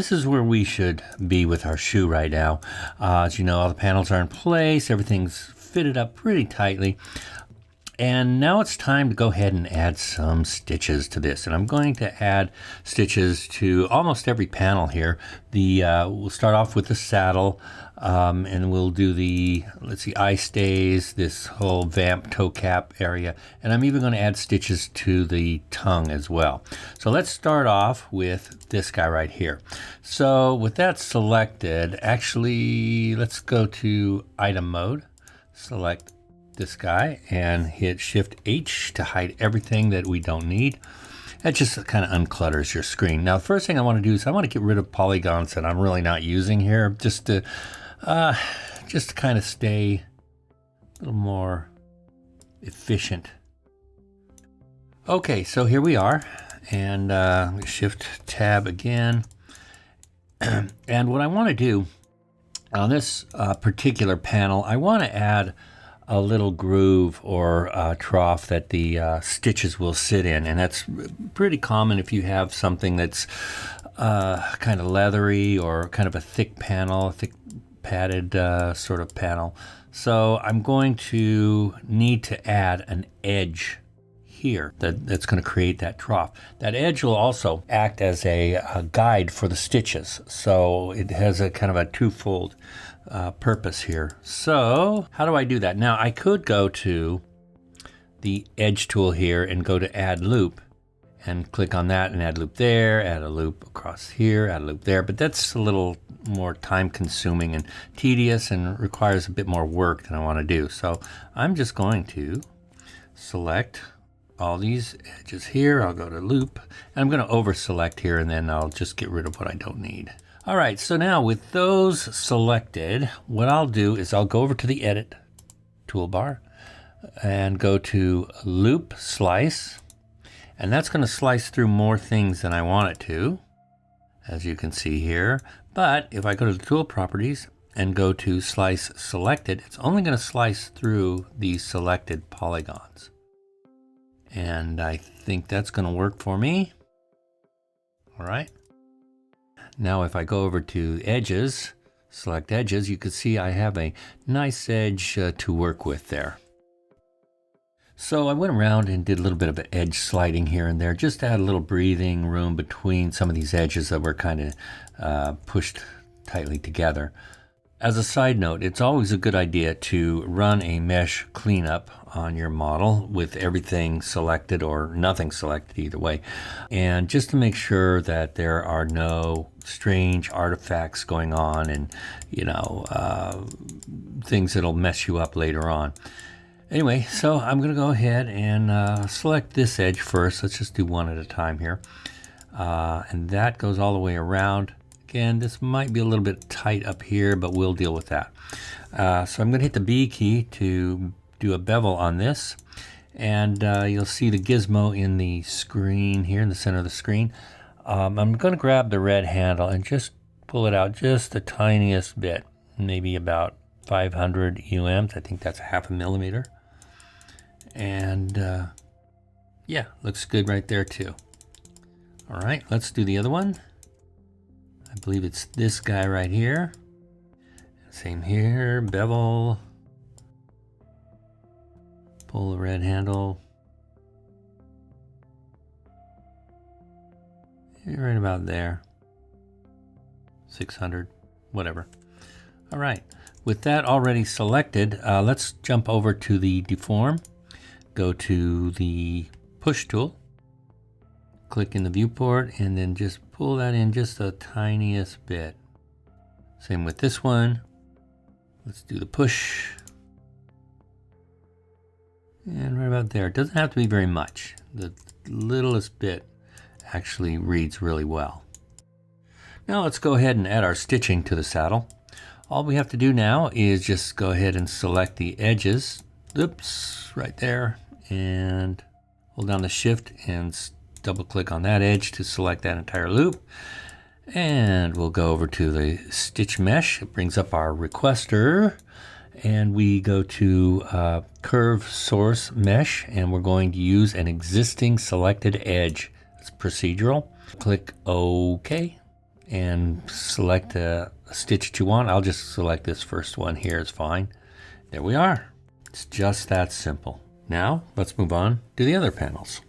This is where we should be with our shoe right now. As you know, all the panels are in place. Everything's fitted up pretty tightly. And now it's time to go ahead and add some stitches to this. And I'm going to add stitches to almost every panel here. We'll start off with the saddle, and we'll do the, eye stays, this whole vamp toe cap area. And I'm even going to add stitches to the tongue as well. So let's start off with this guy right here. So with that selected, actually, let's go to item mode, select this guy and hit Shift H to hide everything that we don't need. That just kind of unclutters your screen. Now, the first thing I want to do is I want to get rid of polygons that I'm really not using here, just to kind of stay a little more efficient. Okay, so here we are, and Shift Tab again. And what I want to do on this particular panel, I want to add a little groove or trough that the stitches will sit in, and that's pretty common if you have something that's kind of leathery or kind of a thick panel, thick padded sort of panel. So I'm going to need to add an edge here that's going to create that trough. That edge will also act as a guide for the stitches, so it has a kind of a twofold purpose here. So how do I do that? Now I could go to the edge tool here and go to add loop and click on that and add loop there, add a loop across here, add a loop there, but that's a little more time consuming and tedious and requires a bit more work than I want to do. So I'm just going to select all these edges here. I'll go to loop and I'm going to over select here, and then I'll just get rid of what I don't need. All right, so now with those selected, what I'll do is I'll go over to the Edit toolbar and go to Loop Slice, and that's going to slice through more things than I want it to, as you can see here. But if I go to the Tool Properties and go to Slice Selected, it's only going to slice through these selected polygons. And I think that's going to work for me. All right. Now if I go over to Edges, select Edges, you can see I have a nice edge to work with there. So I went around and did a little bit of edge sliding here and there, just to add a little breathing room between some of these edges that were kind of pushed tightly together. As a side note, it's always a good idea to run a mesh cleanup on your model with everything selected or nothing selected, either way. And just to make sure that there are no strange artifacts going on and, things that'll mess you up later on. Anyway, so I'm going to go ahead and select this edge first. Let's just do one at a time here. And that goes all the way around. Again, this might be a little bit tight up here, but we'll deal with that. So I'm going to hit the B key to do a bevel on this. And you'll see the gizmo in the screen here, in the center of the screen. I'm going to grab the red handle and just pull it out just the tiniest bit, maybe about 500 UMs. I think that's a half a millimeter. And yeah, looks good right there too. All right, let's do the other one. I believe it's this guy right here. Same here, bevel. Pull the red handle. Right about there. 600, whatever. All right, with that already selected, let's jump over to the deform. Go to the push tool. Click in the viewport and then just pull that in just the tiniest bit. Same with this one. Let's do the push. And right about there. It doesn't have to be very much. The littlest bit actually reads really well. Now let's go ahead and add our stitching to the saddle. All we have to do now is just go ahead and select the edges. Oops, right there. And hold down the Shift and double click on that edge to select that entire loop. And we'll go over to the stitch mesh. It brings up our requester. And we go to curve source mesh, and we're going to use an existing selected edge. It's procedural. Click OK. and select a stitch that you want. I'll just select this first one here. It's fine. There we are. It's just that simple. Now let's move on to the other panels.